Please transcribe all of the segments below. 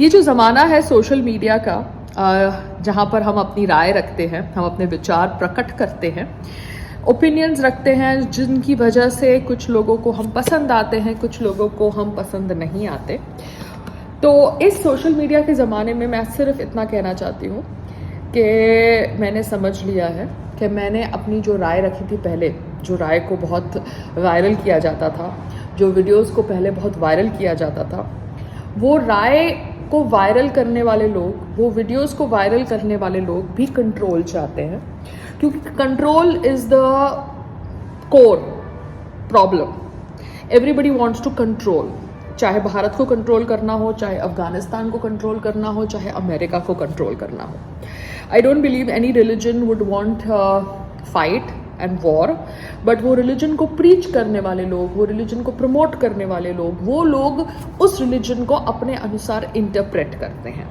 ये जो ज़माना है सोशल मीडिया का, जहाँ पर हम अपनी राय रखते हैं, हम अपने विचार प्रकट करते हैं, ओपिनियंस रखते हैं, जिनकी वजह से कुछ लोगों को हम पसंद आते हैं, कुछ लोगों को हम पसंद नहीं आते। तो इस सोशल मीडिया के ज़माने में मैं सिर्फ इतना कहना चाहती हूँ कि मैंने समझ लिया है कि मैंने अपनी जो राय रखी थी पहले, जो राय को बहुत वायरल किया जाता था, जो वीडियोस को पहले बहुत वायरल किया जाता था, वो राय को वायरल करने वाले लोग, वो वीडियोस को वायरल करने वाले लोग भी कंट्रोल चाहते हैं, क्योंकि control is the core problem. Everybody wants to control, चाहे भारत को कंट्रोल करना हो, चाहे अफगानिस्तान को कंट्रोल करना हो, चाहे अमेरिका को कंट्रोल करना हो। I don't believe any religion would want fight and war, but वो रिलीजन को प्रीच करने वाले लोग, वो रिलीजन को प्रमोट करने वाले लोग, वो लोग उस रिलीजन को अपने अनुसार इंटरप्रेट करते हैं।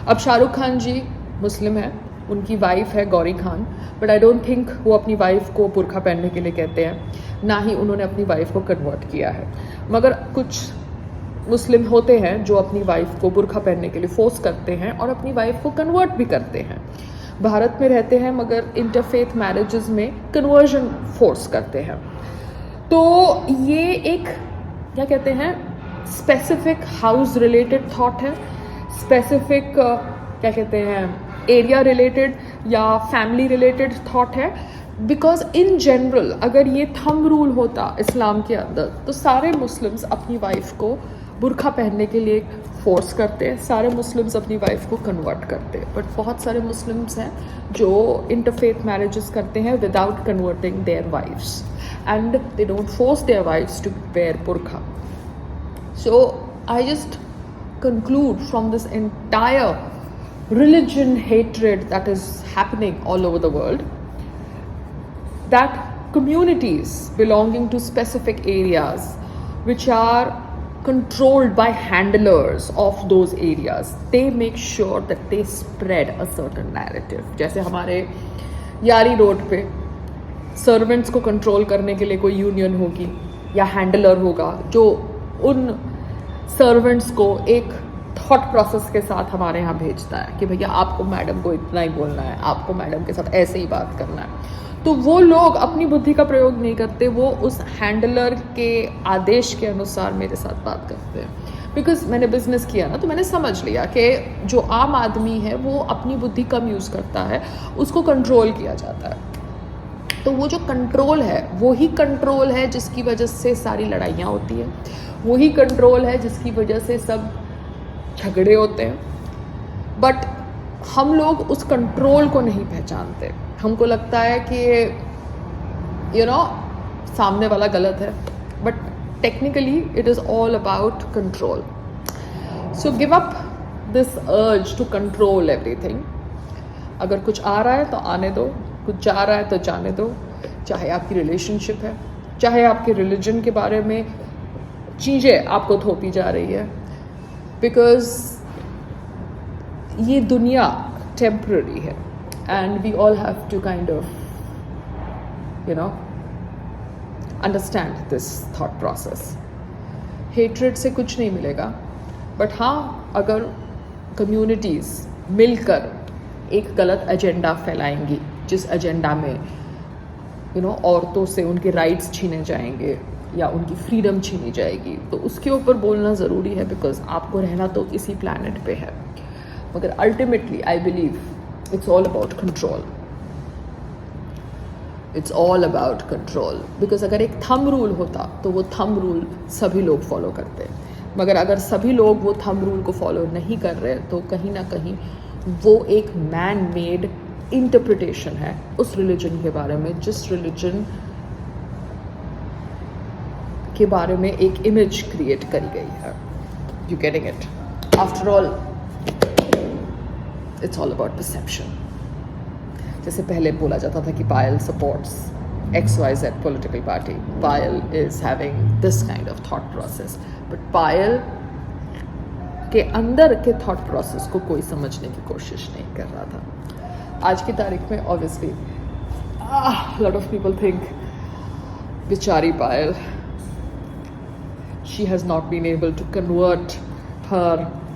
अब शाहरुख खान जी मुस्लिम है, उनकी वाइफ है Gauri Khan, but I don't think वो अपनी वाइफ को बुर्का पहनने के लिए कहते हैं, ना ही उन्होंने अपनी वाइफ को कन्वर्ट किया है। मगर कुछ मुस्लिम होते हैं जो अपनी वाइफ को बुर्का पहनने के लिए फोर्स करते हैं और अपनी वाइफ को कन्वर्ट भी करते हैं। भारत में रहते हैं मगर इंटरफेथ मैरिजेस में कन्वर्जन फोर्स करते हैं। तो ये एक क्या कहते हैं, स्पेसिफिक हाउस रिलेटेड थॉट है, स्पेसिफिक क्या कहते हैं, एरिया रिलेटेड या फैमिली रिलेटेड थॉट है। बिकॉज इन जनरल अगर ये थंब रूल होता इस्लाम के अंदर, तो सारे मुस्लिम्स अपनी वाइफ को बुर्का पहनने के लिए फोर्स करते हैं, सारे मुस्लिम्स अपनी वाइफ को कन्वर्ट करते हैं। बट बहुत सारे मुस्लिम्स हैं जो इंटरफेथ मैरिजेस करते हैं without converting their wives, and they don't force their wives to wear burqa. So I just conclude from this entire religion hatred that is happening all over the world, that communities belonging to specific areas which are controlled by handlers of those areas, they make sure that they spread a certain narrative. जैसे हमारे यारी road पे servants को control करने के लिए कोई union होगी या हैंडलर होगा जो उन सर्वेंट्स को एक थॉट प्रोसेस के साथ हमारे यहाँ भेजता है कि भैया आपको मैडम को इतना ही बोलना है, आपको मैडम के साथ ऐसे ही बात करना है। तो वो लोग अपनी बुद्धि का प्रयोग नहीं करते, वो उस हैंडलर के आदेश के अनुसार मेरे साथ बात करते हैं। बिकॉज मैंने बिजनेस किया ना, तो मैंने समझ लिया कि जो आम आदमी है वो अपनी बुद्धि कम यूज़ करता है, उसको कंट्रोल किया जाता है। तो वो जो कंट्रोल है वही कंट्रोल है जिसकी वजह से सारी लड़ाइयाँ होती हैं, वही कंट्रोल है जिसकी वजह से सब झगड़े होते हैं। बट हम लोग उस कंट्रोल को नहीं पहचानते। हमको लगता है कि सामने वाला गलत है, but technically it is all about control. So give up this urge to control everything. अगर कुछ आ रहा है तो आने दो, कुछ जा रहा है तो जाने दो। चाहे आपकी रिलेशनशिप है, चाहे आपके रिलीजन के बारे में चीज़ें आपको थोपी जा रही है, बिकॉज ये दुनिया टेम्पररी है and we all have to kind of understand this thought process. Hatred से कुछ नहीं मिलेगा, बट हाँ, अगर कम्युनिटीज़ मिलकर एक गलत एजेंडा फैलाएंगी, जिस एजेंडा में औरतों से उनके राइट्स छीने जाएंगे या उनकी फ्रीडम छीनी जाएगी, तो उसके ऊपर बोलना ज़रूरी है। बिकॉज आपको रहना तो इसी प्लैनेट पे है। मगर ultimately I believe it's all about control, it's all about control. Because अगर एक थंब रूल होता तो वो थंब रूल सभी लोग फॉलो करते, मगर अगर सभी लोग वो थंब रूल को फॉलो नहीं कर रहे तो कहीं ना कहीं वो एक मैन मेड इंटरप्रिटेशन है उस रिलीजन के बारे में, जिस रिलीजन के बारे में एक इमेज क्रिएट करी गई है। You getting it? After all it's all about perception. जैसे पहले बोला जाता था कि Payal supports XYZ political party, Payal is having this kind of thought process, but Payal के अंदर के थॉट प्रोसेस को कोई समझने की कोशिश नहीं कर रहा था। आज की तारीख में obviously lot of people think बेचारी पायल, she has not been able to convert her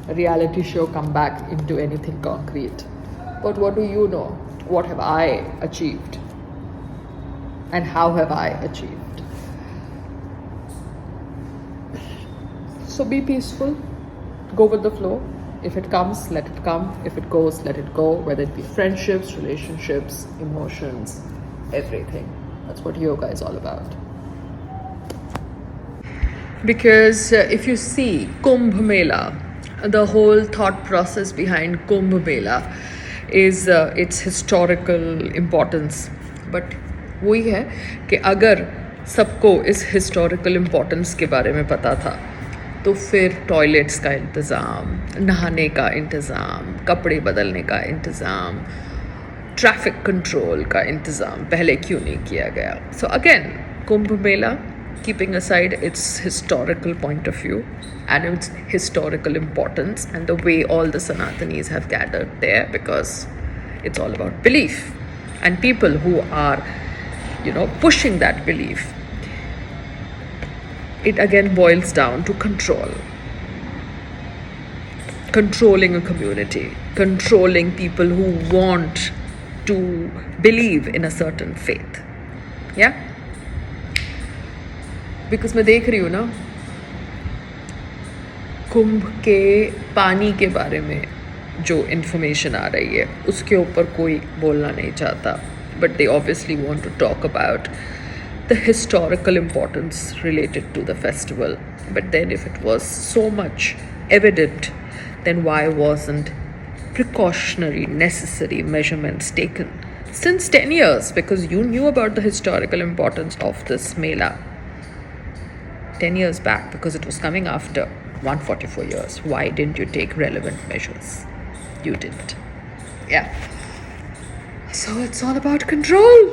reality show come back into anything concrete. But what do you know? What have I achieved? And how have I achieved? So be peaceful, go with the flow. If it comes, let it come. If it goes, let it go. Whether it be friendships, relationships, emotions, everything. That's what yoga is all about. Because if you see Kumbh Mela, the whole thought process behind Kumbh Mela is its historical importance. But वही है कि अगर सबको इस historical importance के बारे में पता था तो फिर टॉयलेट्स का इंतज़ाम, नहाने का इंतज़ाम, कपड़े बदलने का इंतज़ाम, ट्रैफिक कंट्रोल का इंतज़ाम पहले क्यों नहीं किया गया? So again Kumbh Mela, keeping aside its historical point of view and its historical importance and the way all the Sanatanis have gathered there, because it's all about belief and people who are, pushing that belief. It again boils down to control. Controlling a community, controlling people who want to believe in a certain faith. Yeah? Because मैं देख रही हूँ ना, कुंभ के पानी के बारे में जो इन्फॉर्मेशन आ रही है उसके ऊपर कोई बोलना नहीं चाहता, but they obviously want to talk about the historical importance related to the festival. But then if it was so much evident, then why wasn't precautionary necessary measurements taken since 10 years? Because you knew about the historical importance of this Mela 10 years back, because it was coming after 144 years. Why didn't you take relevant measures? You didn't. Yeah. So it's all about control.